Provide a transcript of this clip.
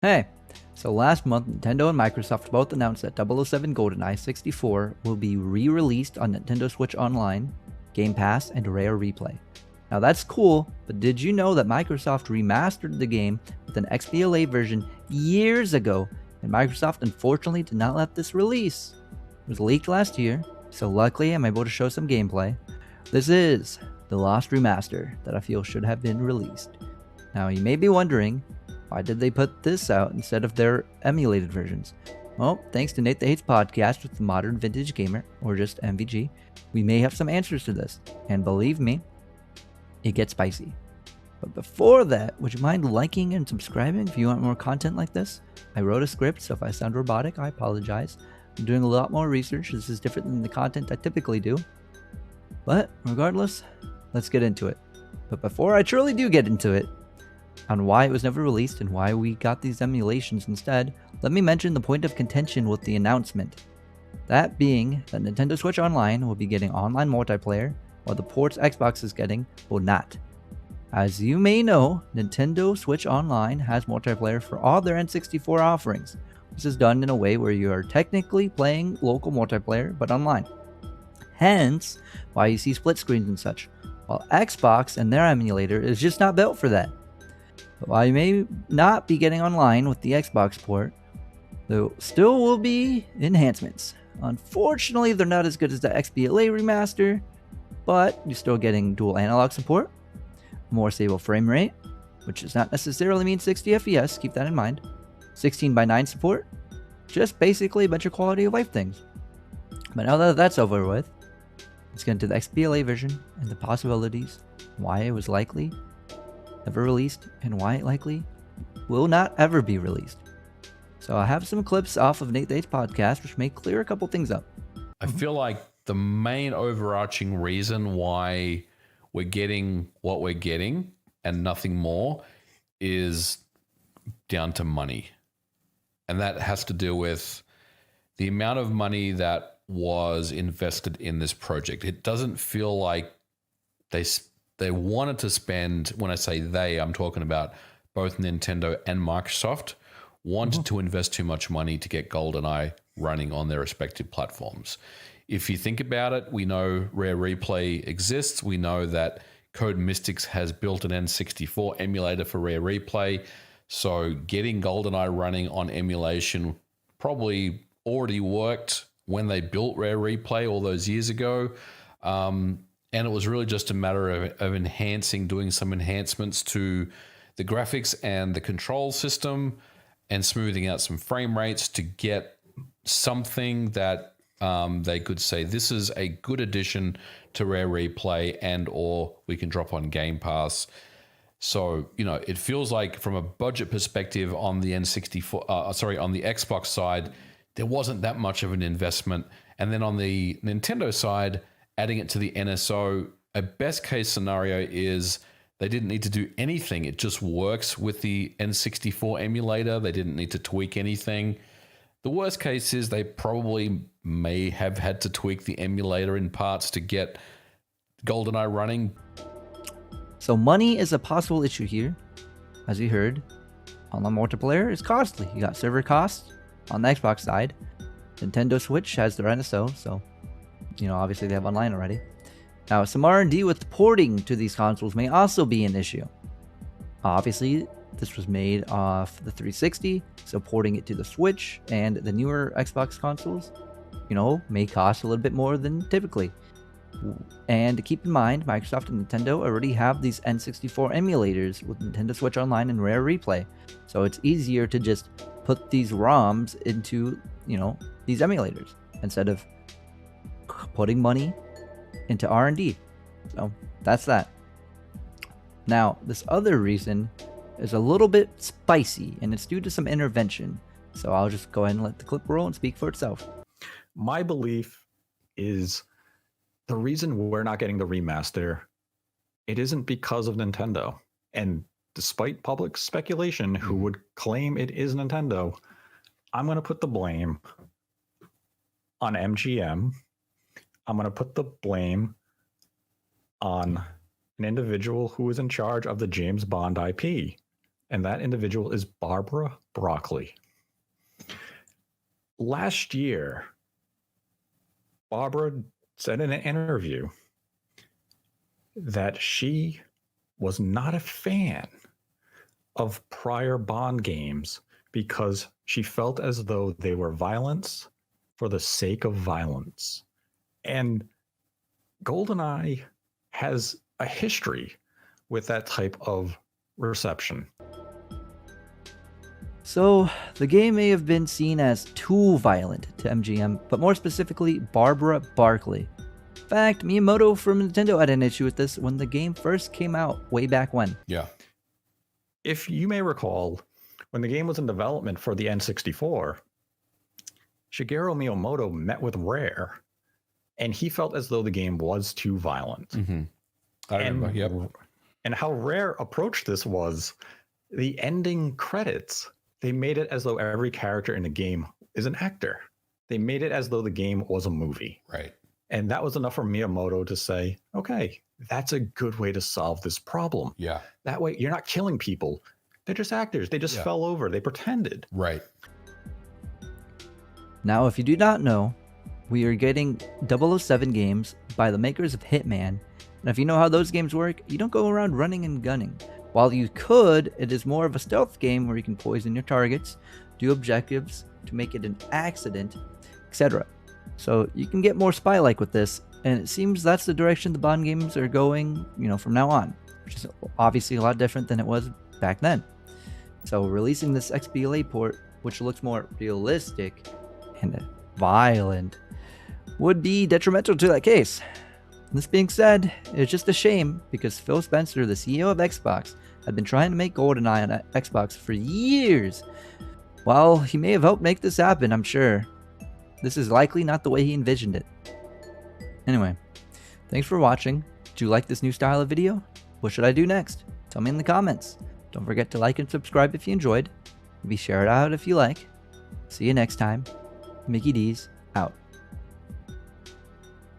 Hey, so last month, Nintendo and Microsoft both announced that 007 GoldenEye 64 will be re-released on Nintendo Switch Online, Game Pass, and Rare Replay. Now that's cool, but did you know that Microsoft remastered the game with an XBLA version years ago, and Microsoft unfortunately did not let this release? It was leaked last year, so luckily I'm able to show some gameplay. This is the Lost Remaster that I feel should have been released. Now you may be wondering, why did they put this out instead of their emulated versions? Well, thanks to Nate the Hates podcast with the Modern Vintage Gamer, or just MVG, we may have some answers to this. And believe me, it gets spicy. But before that, would you mind liking and subscribing if you want more content like this? I wrote a script, so if I sound robotic, I apologize. I'm doing a lot more research. This is different than the content I typically do. But regardless, let's get into it. But before I truly do get into it, on why it was never released and why we got these emulations instead, let me mention the point of contention with the announcement. That being that Nintendo Switch Online will be getting online multiplayer, while the ports Xbox is getting will not. As you may know, Nintendo Switch Online has multiplayer for all their N64 offerings. This is done in a way where you are technically playing local multiplayer, but online. Hence, why you see split screens and such, while Xbox and their emulator is just not built for that. But while you may not be getting online with the Xbox port, there still will be enhancements. Unfortunately, they're not as good as the XBLA remaster, but you're still getting dual analog support, more stable frame rate, which does not necessarily mean 60 FPS, keep that in mind, 16:9 support, just basically a bunch of quality of life things. But now that that's over with, let's get into the XBLA version and the possibilities, why it was likely never released, and why it likely will not ever be released. So I have some clips off of Nate the Hates podcast which may clear a couple things up. I feel like the main overarching reason why we're getting what we're getting and nothing more is down to money. And that has to do with the amount of money that was invested in this project. It doesn't feel like they wanted to spend, when I say they, I'm talking about both Nintendo and Microsoft, wanted to invest too much money to get GoldenEye running on their respective platforms. If you think about it, we know Rare Replay exists. We know that Code Mystics has built an N64 emulator for Rare Replay. So getting GoldenEye running on emulation probably already worked when they built Rare Replay all those years ago. And it was really just a matter of doing some enhancements to the graphics and the control system and smoothing out some frame rates to get something that they could say, this is a good addition to Rare Replay, and or we can drop on Game Pass. So, it feels like from a budget perspective on the on the Xbox side, there wasn't that much of an investment. And then on the Nintendo side, adding it to the NSO, a best case scenario is they didn't need to do anything. It just works with the N64 emulator. They didn't need to tweak anything. The worst case is they probably may have had to tweak the emulator in parts to get GoldenEye running. So money is a possible issue here. As you heard, online multiplayer is costly. You got server costs on the Xbox side. Nintendo Switch has their NSO, so obviously they have online already. Now, some R&D with porting to these consoles may also be an issue. Obviously, this was made off the 360, so porting it to the Switch and the newer Xbox consoles, may cost a little bit more than typically. And keep in mind, Microsoft and Nintendo already have these N64 emulators with Nintendo Switch Online and Rare Replay, so it's easier to just put these ROMs into, these emulators instead of putting money into R&D. So that's that. Now, this other reason is a little bit spicy, and it's due to some intervention. So I'll just go ahead and let the clip roll and speak for itself. My belief is the reason we're not getting the remaster, it isn't because of Nintendo. And despite public speculation who would claim it is Nintendo, I'm going to put the blame on MGM. I'm going to put the blame on an individual who is in charge of the James Bond IP. and that individual is Barbara Broccoli. Last year, Barbara said in an interview that she was not a fan of prior Bond games because she felt as though they were violence for the sake of violence. And Goldeneye has a history with that type of reception. So, the game may have been seen as too violent to MGM, but more specifically, Barbara Broccoli. In fact, Miyamoto from Nintendo had an issue with this when the game first came out way back when. Yeah. If you may recall, when the game was in development for the N64, Shigeru Miyamoto met with Rare, and he felt as though the game was too violent. Mm-hmm. I remember, yep. And how Rare approached this was the ending credits. They made it as though every character in the game is an actor. They made it as though the game was a movie. Right. And that was enough for Miyamoto to say, okay, that's a good way to solve this problem. Yeah. That way, you're not killing people. They're just actors. They just fell over. They pretended. Right. Now, if you do not know, we are getting 007 games by the makers of Hitman. And if you know how those games work, you don't go around running and gunning. While you could, it is more of a stealth game where you can poison your targets, do objectives to make it an accident, etc. So you can get more spy-like with this, and it seems that's the direction the Bond games are going, from now on, which is obviously a lot different than it was back then. So releasing this XBLA port, which looks more realistic and violent, would be detrimental to that case. This being said, it's just a shame because Phil Spencer, the CEO of Xbox, had been trying to make GoldenEye on Xbox for years. While he may have helped make this happen, I'm sure, this is likely not the way he envisioned it. Anyway, thanks for watching. Do you like this new style of video? What should I do next? Tell me in the comments. Don't forget to like and subscribe if you enjoyed. Maybe share it out if you like. See you next time. Mickey D's.